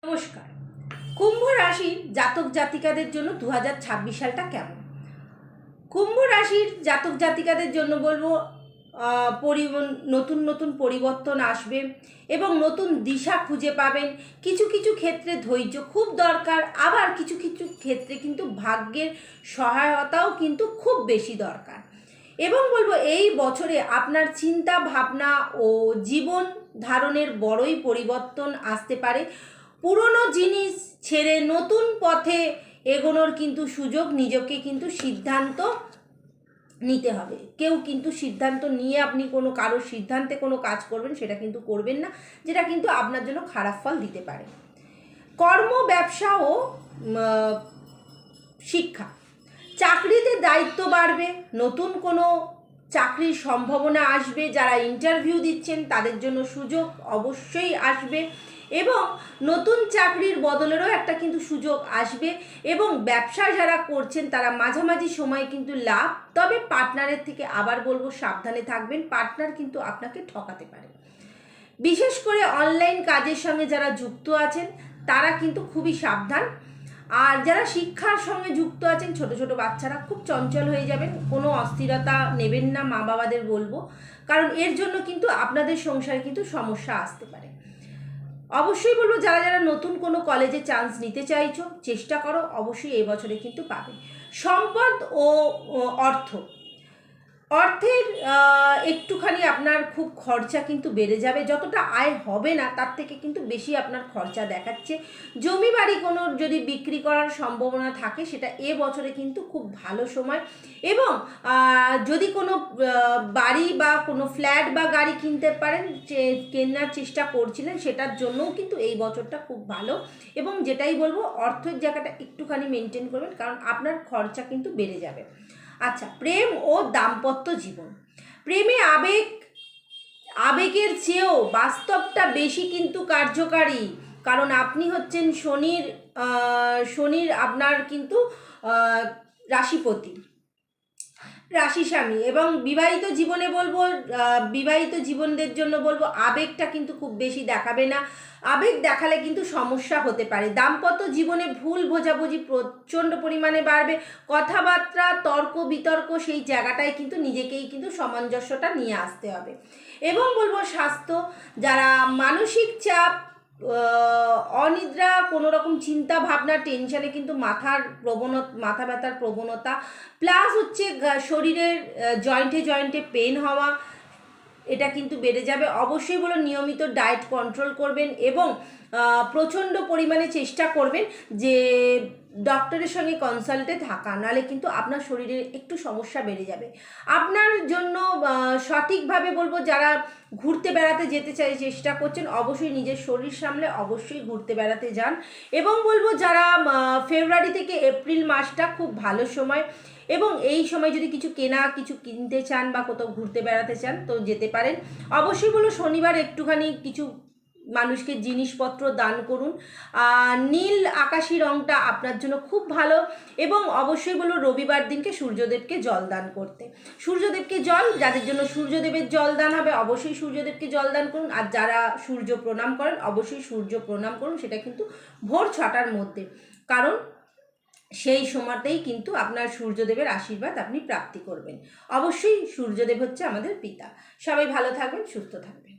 নমস্কার। কুম্ভ রাশির জাতক জাতিকাদের জন্য 2026 সালটা কেমন? কুম্ভ রাশির জাতক জাতিকাদের জন্য বলবো নতুন নতুন পরিবর্তন আসবে এবং নতুন দিশা খুঁজে পাবেন। কিছু কিছু ক্ষেত্রে ধৈর্য খুব দরকার, আবার কিছু কিছু ক্ষেত্রে কিন্তু ভাগ্যের সহায়তাও কিন্তু খুব বেশি দরকার। এবং বলবো এই বছরে আপনার চিন্তা ভাবনা ও জীবন ধারণের বড়ই পরিবর্তন আসতে পারে। পুরনো জিনিস ছেড়ে নতুন পথে এগোনোর কিন্তু সুযোগ, নিজেকে কিন্তু সিদ্ধান্ত নিতে হবে। কেউ কিন্তু সিদ্ধান্ত নিয়ে আপনি কারোর সিদ্ধান্তে কোনো কাজ করবেন সেটা কিন্তু করবেন না, যেটা কিন্তু আপনার জন্য খারাপ ফল দিতে পারে। কর্ম, ব্যবসা ও শিক্ষা, চাকরিতে দায়িত্ব বাড়বে, নতুন কোনো চাকরির সম্ভাবনা আসবে। যারা ইন্টারভিউ দিচ্ছেন তাদের জন্য সুযোগ অবশ্যই আসবে এবং নতুন চাকরির বদলেরও একটা কিন্তু সুযোগ আসবে। এবং ব্যবসা যারা করছেন তারা মাঝামাঝি সময় কিন্তু লাভ, তবে পার্টনারের থেকে আবার বলবো সাবধানে থাকবেন, পার্টনার কিন্তু আপনাকে ঠকাতে পারে। বিশেষ করে অনলাইন কাজের সঙ্গে যারা যুক্ত আছেন তারা কিন্তু খুবই সাবধান। আর যারা শিক্ষার সঙ্গে যুক্ত আছেন, ছোট ছোট বাচ্চারা খুব চঞ্চল হয়ে যাবেন, কোনো অস্থিরতা নেবেন না, মা বাবাদের বলবো, কারণ এর জন্য কিন্তু আপনাদের সংসারে কিন্তু সমস্যা আসতে পারে। অবশ্যই বলবো যারা যারা নতুন কোনো কলেজে চান্স নিতে চাইছো চেষ্টা করো, অবশ্যই এই বছরে কিন্তু পাবে। সম্পদ ও অর্থের একটুখানি আপনার খুব খরচা কিন্তু বেড়ে যাবে, যতটা আয় হবে না তার থেকে কিন্তু বেশি আপনার খরচা দেখাচ্ছে। জমি বাড়ি কোনো যদি বিক্রি করার সম্ভাবনা থাকে সেটা এ বছরে কিন্তু খুব ভালো সময়। এবং যদি কোনো বাড়ি বা কোনো ফ্ল্যাট বা গাড়ি কিনতে পারেন, কেনার চেষ্টা করছিলেন, সেটার জন্যও কিন্তু এই বছরটা খুব ভালো। এবং যেটাই বলবো অর্থের জায়গাটা একটুখানি মেনটেন করবেন, কারণ আপনার খরচা কিন্তু বেড়ে যাবে। আচ্ছা, প্রেম ও দাম্পত্য জীবন, প্রেমে আবেগের চেয়েও বাস্তবটা বেশি কিন্তু কার্যকারী, কারণ আপনি হচ্ছেন শনির আপনার কিন্তু রাশিপতি, রাশি স্বামী। এবং বিবাহিত জীবনে বলবো, বিবাহিত জীবনদের জন্য বলবো আবেগটা কিন্তু খুব বেশি দেখাবে না, আবেগ দেখালে কিন্তু সমস্যা হতে পারে। দাম্পত্য জীবনে ভুল বোঝাবুঝি প্রচণ্ড পরিমাণে বাড়বে, কথাবার্তা তর্ক বিতর্ক সেই জায়গাটায় কিন্তু নিজেকেই কিন্তু সামঞ্জস্যটা নিয়ে আসতে হবে। এবং বলবো স্বাস্থ্য, যারা মানসিক চাপ, অনিদ্রা, কোনো রকম চিন্তা ভাবনা, টেনশানে কিন্তু মাথা ব্যথার প্রবণতা, প্লাস হচ্ছে শরীরের জয়েন্টে পেন হওয়া, এটা কিন্তু বেড়ে যাবে। অবশ্যই বলো নিয়মিত ডায়েট কন্ট্রোল করবেন এবং প্রচণ্ড পরিমাণে চেষ্টা করবেন যে ডক্টরের সঙ্গে কনসাল্টে থাকা, নাহলে কিন্তু আপনার শরীরে একটু সমস্যা বেড়ে যাবে। আপনার জন্য সঠিকভাবে বলবো যারা ঘুরতে বেড়াতে যেতে চেষ্টা করছেন, অবশ্যই নিজের শরীর সামলে অবশ্যই ঘুরতে বেড়াতে যান। এবং বলবো যারা ফেব্রুয়ারি থেকে এপ্রিল মাসটা খুব ভালো সময়, এবং এই সময় যদি কিছু কিনতে চান বা কোথাও ঘুরতে বেড়াতে চান তো যেতে পারেন। অবশ্যই বলো শনিবার একটুখানি কিছু মানুষকে জিনিসপত্র দান করুন। নীল আকাশি রঙটা আপনার জন্য খুব ভালো। এবং অবশ্যই বলো রবিবার দিনকে সূর্যদেবকে জল দান করতে, যাদের জন্য সূর্যদেবের জল দান হবে অবশ্যই সূর্যদেবকে জল দান করুন। আর যারা সূর্য প্রণাম করেন অবশ্যই সূর্য প্রণাম করুন, সেটা কিন্তু ভোর 6টার মধ্যে, কারণ সেই সময়তেই কিন্তু আপনার সূর্যদেবের আশীর্বাদ আপনি প্রাপ্তি করবেন। অবশ্যই সূর্যদেব হচ্ছে আমাদের পিতা। সবাই ভালো থাকবেন, সুস্থ থাকবেন।